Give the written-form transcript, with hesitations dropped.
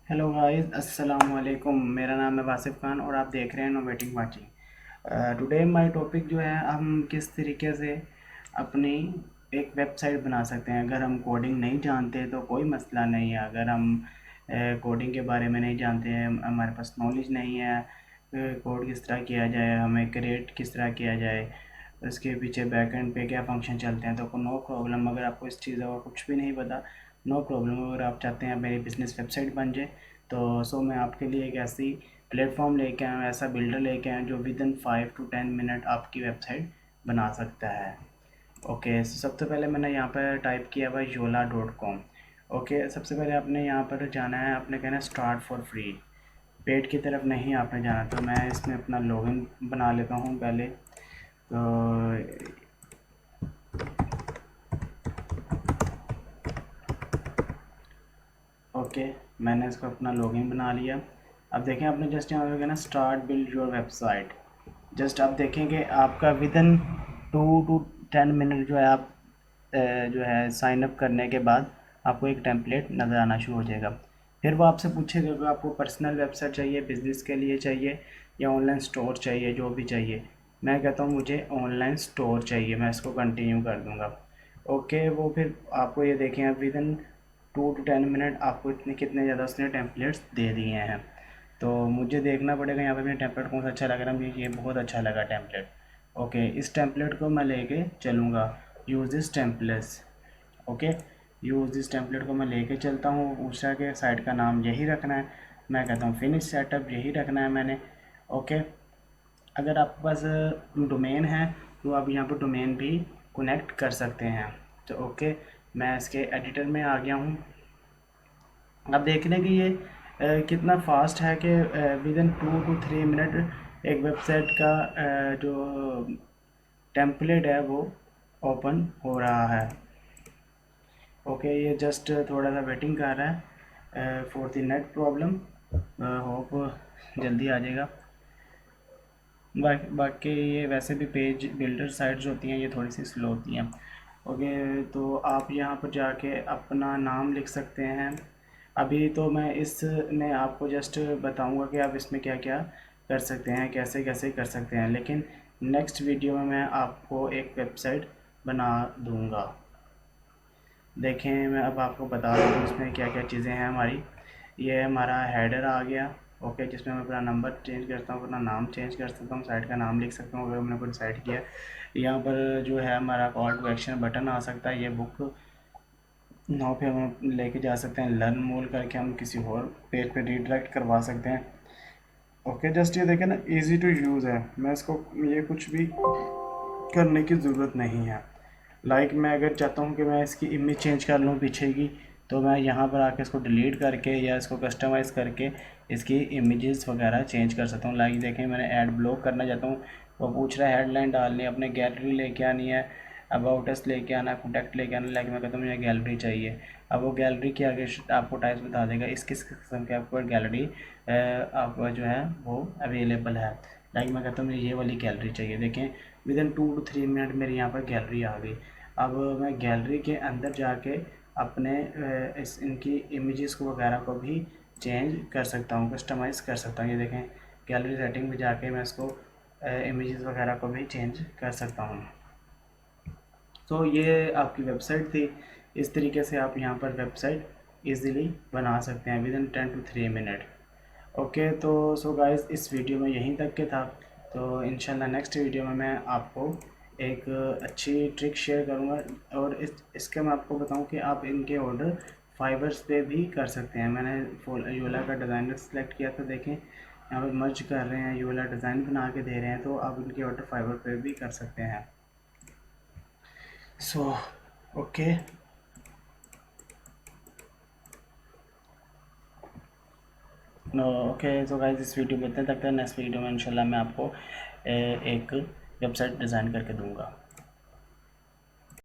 Hello guys, अस्सलाम वालेकुम। मेरा नाम है वासिफ खान और आप देख रहे हैं innovating watching. Today my topic जो है, हम किस तरीके से अपनी एक वेबसाइट बना सकते हैं। अगर हम कोडिंग नहीं जानते तो कोई मसला नहीं है। अगर हम कोडिंग के बारे में नहीं जानते हैं, हमारे पास नॉलेज नहीं है कोड किस तरह किया जाए, हमें क्रिएट किस तरह किया जाए, उसके पीछे बैकएंड पे क्या फंक्शन चलते हैं, तो नो प्रॉब्लम। अगर आपको इस चीज़ का कुछ भी नहीं पता, नो प्रॉब्लम। अगर आप चाहते हैं मेरी बिज़नेस वेबसाइट बन जाए, तो मैं आपके लिए एक ऐसी प्लेटफॉर्म लेके आया हूँ, ऐसा बिल्डर लेके आया हूँ जो विद इन 5 to 10 मिनट आपकी वेबसाइट बना सकता है। ओके, सबसे पहले मैंने यहाँ पर टाइप किया हुआ yola.com। ओके, सबसे पहले आपने यहाँ पर जाना है, आपने कहना है स्टार्ट फॉर फ्री। पेड की तरफ नहीं आपने जाना। तो मैं इसमें अपना लॉगिन बना लेता हूँ पहले। तो ओके, मैंने इसको अपना लॉगिन बना लिया। अब देखें, आपने जस्ट यहाँ पे कहना start build your website. Just आप देखेंगे आपका विद इन 2 to 10 मिनट जो है, आप जो है साइन अप करने के बाद आपको एक टेम्पलेट नज़र आना शुरू हो जाएगा। फिर वो आपसे पूछेगा कि आपको पर्सनल वेबसाइट चाहिए, बिज़नेस के लिए चाहिए, या ऑनलाइन स्टोर चाहिए, जो भी चाहिए। मैं कहता हूँ मुझे ऑनलाइन स्टोर चाहिए, मैं इसको कंटिन्यू कर दूँगा। ओके, वो फिर आपको ये देखें विद इन 2 to 10 मिनट आपको इतने कितने ज़्यादा उसने टेम्पलेट्स दे दिए हैं। तो मुझे देखना पड़ेगा यहाँ पे मेरा टेम्पलेट कौन सा अच्छा लग रहा है। मुझे ये बहुत अच्छा लगा टेम्पलेट। ओके, इस टेम्पलेट को मैं लेके चलूँगा। Use this templates. Okay, use this template को मैं लेके चलता हूँ। पूछा कि साइट का नाम यही रखना है, मैं कहता हूँ फिनिश सेटअप यही रखना है मैंने। ओके, अगर आपके पास डोमेन है तो आप यहाँ पर डोमेन भी कनेक्ट कर सकते हैं। तो ओके, मैं इसके एडिटर में आ गया हूँ। आप देख लें कि ये कितना फास्ट है कि विद इन 2 to 3 मिनट एक वेबसाइट का जो टेम्पलेट है वो ओपन हो रहा है। ओके, ये जस्ट थोड़ा सा वेटिंग कर रहा है for the net problem. Hope जल्दी आ जाएगा। बाकी ये वैसे भी पेज बिल्डर साइट्स होती हैं, ये थोड़ी सी स्लो होती हैं। ओके, तो आप यहाँ पर जाके अपना नाम लिख सकते हैं। अभी तो मैं इसमें आपको जस्ट बताऊंगा कि आप इसमें क्या क्या कर सकते हैं, कैसे कैसे कर सकते हैं, लेकिन नेक्स्ट वीडियो में मैं आपको एक वेबसाइट बना दूंगा। देखें, मैं अब आपको बता दूँ इसमें क्या क्या चीज़ें हैं हमारी। ये हमारा हेडर आ गया। ओके, जिसमें मैं अपना नंबर चेंज करता हूँ, अपना नाम चेंज कर सकता हूँ, साइट का नाम लिख सकता हूँ अगर मैंने कोई साइट किया। यहाँ पर जो है हमारा कॉल टू एक्शन बटन आ सकता है। ये बुक नाव पे हम लेके जा सकते हैं, लर्न मोर करके हम किसी और पेज पे रीडायरेक्ट करवा सकते हैं। ओके, जस्ट ये देखें ना, इजी टू यूज़ है। मैं इसको ये कुछ भी करने की ज़रूरत नहीं है। मैं अगर चाहता हूँ कि मैं इसकी इमेज चेंज कर लूँ पीछे की, तो मैं यहाँ पर आके इसको डिलीट करके या इसको कस्टमाइज़ करके इसकी इमेजेस वगैरह चेंज कर सकता हूँ। देखें, मैंने ऐड ब्लॉक करना चाहता हूँ, वो पूछ रहा है हेडलाइन डालनी है, अपने गैलरी लेके आनी है, अबाउट अस लेके आना है, कॉन्टैक्ट लेके आना है। मैं कहता हूँ मुझे गैलरी चाहिए। अब वो गैलरी के आगे आपको टाइप्स बता देगा इस किस किस्म के आपको गैलरी आपका जो है वो अवेलेबल है। मैं कहता हूँ मुझे ये वाली गैलरी चाहिए। देखें, विद इन 2 to 3 मिनट मेरे यहाँ पर गैलरी आ गई। अब मैं गैलरी के अंदर जाके अपने इस इनकी इमेजेस को वगैरह को भी चेंज कर सकता हूँ, कस्टमाइज़ कर सकता हूँ। ये देखें, गैलरी सेटिंग में जाके मैं इसको इमेजेस वगैरह को भी चेंज कर सकता हूँ। तो ये आपकी वेबसाइट थी। इस तरीके से आप यहाँ पर वेबसाइट इजीली बना सकते हैं with in 10 to 3 minute. Okay, तो गाइस, इस वीडियो में यहीं तक के था। तो इंशाल्लाह नेक्स्ट वीडियो में मैं आपको एक अच्छी ट्रिक शेयर करूँगा, और इसका मैं आपको बताऊँ कि आप इनके ऑर्डर फाइवर्स पे भी कर सकते हैं। मैंने योला का डिज़ाइनर सेलेक्ट किया था। देखें, यहाँ पर मर्ज कर रहे हैं, योला डिज़ाइन बना के दे रहे हैं, तो आप इनके ऑर्डर फाइवर पे भी कर सकते हैं। So okay, okay, so guys, इस वीडियो में इतने तक था। नेक्स्ट वीडियो में इंशाल्लाह मैं आपको एक वेबसाइट डिज़ाइन करके दूंगा।